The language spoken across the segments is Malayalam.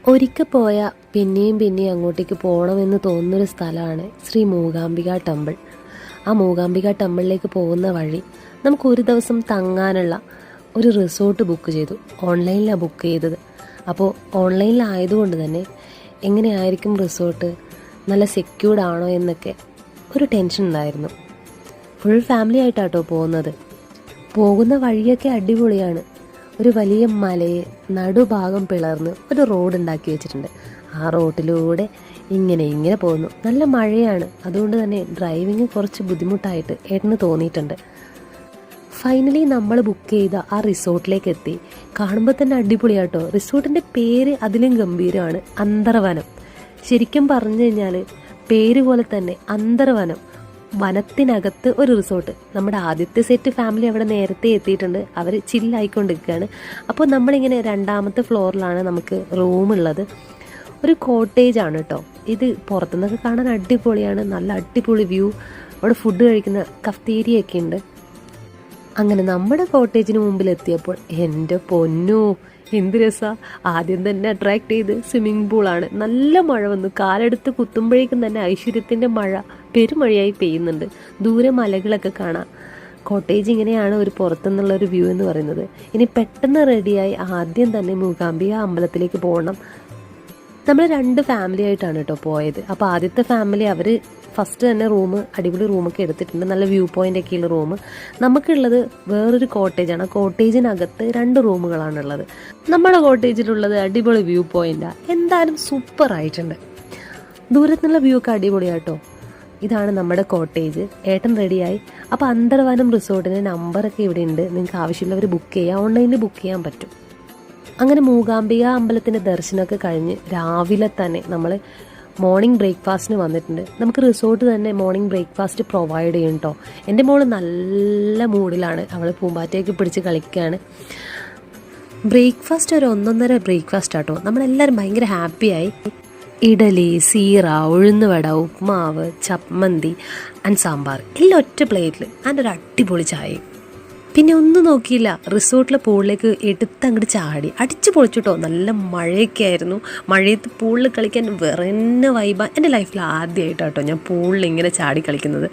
ഒരിക്കൽ പോയാൽ പിന്നെയും പിന്നെയും അങ്ങോട്ടേക്ക് പോകണമെന്ന് തോന്നുന്നൊരു സ്ഥലമാണ് ശ്രീ മൂകാംബിക ടെമ്പിൾ. ആ മൂകാംബിക ടെമ്പിളിലേക്ക് പോകുന്ന വഴി നമുക്ക് ഒരു ദിവസം തങ്ങാനുള്ള ഒരു റിസോർട്ട് ബുക്ക് ചെയ്തു. ഓൺലൈനിലാണ് ബുക്ക് ചെയ്തത്. അപ്പോൾ ഓൺലൈനിലായതുകൊണ്ട് തന്നെ എങ്ങനെയായിരിക്കും റിസോർട്ട്, നല്ല സെക്യൂർഡ് ആണോ എന്നൊക്കെ ഒരു ടെൻഷൻ ഉണ്ടായിരുന്നു. ഫുൾ ഫാമിലി ആയിട്ടാട്ടോ പോകുന്നത്. പോകുന്ന വഴിയൊക്കെ അടിപൊളിയാണ്. ഒരു വലിയ മലയെ നടുഭാഗം പിളർന്ന് ഒരു റോഡ് ഉണ്ടാക്കി വെച്ചിട്ടുണ്ട്. ആ റോഡിലൂടെ ഇങ്ങനെ പോകുന്നു. നല്ല മഴയാണ്, അതുകൊണ്ട് തന്നെ ഡ്രൈവിങ് കുറച്ച് ബുദ്ധിമുട്ടായിട്ട് ഏട്ടന് തോന്നിയിട്ടുണ്ട്. ഫൈനലി നമ്മൾ ബുക്ക് ചെയ്ത ആ റിസോർട്ടിലേക്ക് എത്തി. കാണുമ്പോൾ തന്നെ അടിപൊളിയാട്ടോ. റിസോർട്ടിൻ്റെ പേര് അതിലും ഗംഭീരമാണ്, അന്തർവനം. ശരിക്കും പറഞ്ഞു കഴിഞ്ഞാൽ പേര് പോലെ തന്നെ അന്തർവനം, വനത്തിനകത്ത് ഒരു റിസോർട്ട്. നമ്മുടെ ആദ്യത്തെ സെറ്റ് ഫാമിലി അവിടെ നേരത്തെ എത്തിയിട്ടുണ്ട്. അവർ ചില്ലായിക്കൊണ്ടിരിക്കുകയാണ്. അപ്പോൾ നമ്മളിങ്ങനെ രണ്ടാമത്തെ ഫ്ലോറിലാണ് നമുക്ക് റൂമുള്ളത്. ഒരു കോട്ടേജ് ആണ് കേട്ടോ ഇത്. പുറത്തുനിന്നൊക്കെ കാണാൻ അടിപൊളിയാണ്, നല്ല അടിപൊളി വ്യൂ. അവിടെ ഫുഡ് കഴിക്കുന്ന കഫ്തേരിയൊക്കെ ഉണ്ട്. അങ്ങനെ നമ്മുടെ കോട്ടേജിന് മുമ്പിൽ എത്തിയപ്പോൾ എൻ്റെ പൊന്നോ എന്ത് രസമാണ്. ആദ്യം തന്നെ അട്രാക്ട് ചെയ്ത് സ്വിമ്മിംഗ് പൂളാണ്. നല്ല മഴ വന്നു. കാലെടുത്ത് കുത്തുമ്പോഴേക്കും തന്നെ ഐശ്വര്യത്തിൻ്റെ മഴ പെരുമഴയായി പെയ്യുന്നുണ്ട്. ദൂരെ മലകളൊക്കെ കാണാം. കോട്ടേജ് ഇങ്ങനെയാണ് ഒരു പുറത്തുനിന്നുള്ളൊരു വ്യൂ എന്ന് പറയുന്നത്. ഇനി പെട്ടെന്ന് റെഡിയായി ആദ്യം തന്നെ മൂകാംബിക അമ്പലത്തിലേക്ക് പോകണം. നമ്മൾ 2 ഫാമിലി ആയിട്ടാണ് കേട്ടോ പോയത്. അപ്പോൾ ആദ്യത്തെ ഫാമിലി അവർ ഫസ്റ്റ് തന്നെ അടിപൊളി റൂമൊക്കെ എടുത്തിട്ടുണ്ട്. നല്ല വ്യൂ പോയിൻ്റ് ഒക്കെയുള്ള റൂം. നമുക്കുള്ളത് വേറൊരു കോട്ടേജാണ്. ആ കോട്ടേജിനകത്ത് 2 റൂമുകളാണുള്ളത്. നമ്മുടെ കോട്ടേജിലുള്ളത് അടിപൊളി വ്യൂ പോയിൻ്റാണ്. എന്തായാലും സൂപ്പർ ആയിട്ടുണ്ട്. ദൂരത്തുനിന്നുള്ള വ്യൂ ഒക്കെ അടിപൊളിയാട്ടോ. ഇതാണ് നമ്മുടെ കോട്ടേജ്. ഏട്ടൻ റെഡിയായി. അപ്പോൾ അന്തർവനം റിസോർട്ടിൻ്റെ നമ്പറൊക്കെ ഇവിടെ ഉണ്ട്. നിങ്ങൾക്ക് ആവശ്യമുള്ളവർ ബുക്ക് ചെയ്യുക. ഓൺലൈനിൽ ബുക്ക് ചെയ്യാൻ പറ്റും. അങ്ങനെ മൂകാംബിക അമ്പലത്തിൻ്റെ ദർശനമൊക്കെ കഴിഞ്ഞ് രാവിലെ തന്നെ നമ്മൾ മോർണിംഗ് ബ്രേക്ക്ഫാസ്റ്റിന് വന്നിട്ടുണ്ട്. നമുക്ക് റിസോർട്ട് തന്നെ മോർണിംഗ് ബ്രേക്ക്ഫാസ്റ്റ് പ്രൊവൈഡ് ചെയ്യും കേട്ടോ. എൻ്റെ മോള് നല്ല മൂഡിലാണ്. അവൾ പൂമ്പാറ്റയൊക്കെ പിടിച്ച് കളിക്കുകയാണ്. ബ്രേക്ക്ഫാസ്റ്റ് ഒരു 1.5 ബ്രേക്ക്ഫാസ്റ്റ് ആട്ടോ. നമ്മളെല്ലാവരും ഭയങ്കര ഹാപ്പിയായി. ഇഡലി, സീറ, ഉഴുന്നുവട, ഉപ്മാവ്, ചമ്മന്തി ആൻഡ് സാമ്പാർ എല്ലാം ഒറ്റ പ്ലേറ്റിൽ. ആൻഡ് ഒരു അടിപൊളി ചായയും. പിന്നെ ഒന്നും നോക്കിയില്ല, റിസോർട്ടിലെ പൂളിലേക്ക് എടുത്തങ്ങോട്ട് ചാടി അടിച്ചു പൊളിച്ചിട്ടോ. നല്ല മഴയൊക്കെ ആയിരുന്നു. മഴയത്ത് പൂളിൽ കളിക്കാൻ വേറെ തന്നെ വൈബാണ്. എൻ്റെ ലൈഫിൽ ആദ്യമായിട്ടാട്ടോ ഞാൻ പൂളിൽ ഇങ്ങനെ ചാടി കളിക്കുന്നത്.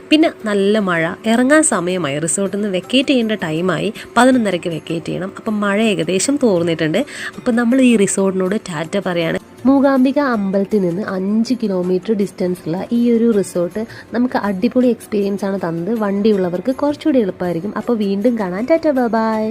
പിന്നെ നല്ല മഴ, ഇറങ്ങാൻ സമയമായി. റിസോർട്ടിൽ നിന്ന് വെക്കേറ്റ് ചെയ്യേണ്ട ടൈമായി. 11:30 വെക്കേറ്റ് ചെയ്യണം. അപ്പം മഴ ഏകദേശം തോർന്നിട്ടുണ്ട്. അപ്പം നമ്മൾ ഈ റിസോർട്ടിനോട് ടാറ്റ പറയാണ്. മൂകാംബിക അമ്പലത്തിൽ നിന്ന് 5 കിലോമീറ്റർ ഡിസ്റ്റൻസുള്ള ഈ ഒരു റിസോർട്ട് നമുക്ക് അടിപൊളി എക്സ്പീരിയൻസ് ആണ് തന്നത്. വണ്ടിയുള്ളവർക്ക് കുറച്ചുകൂടി എളുപ്പമായിരിക്കും. അപ്പോൾ വീണ്ടും കാണാൻ ടാറ്റ, ബൈ.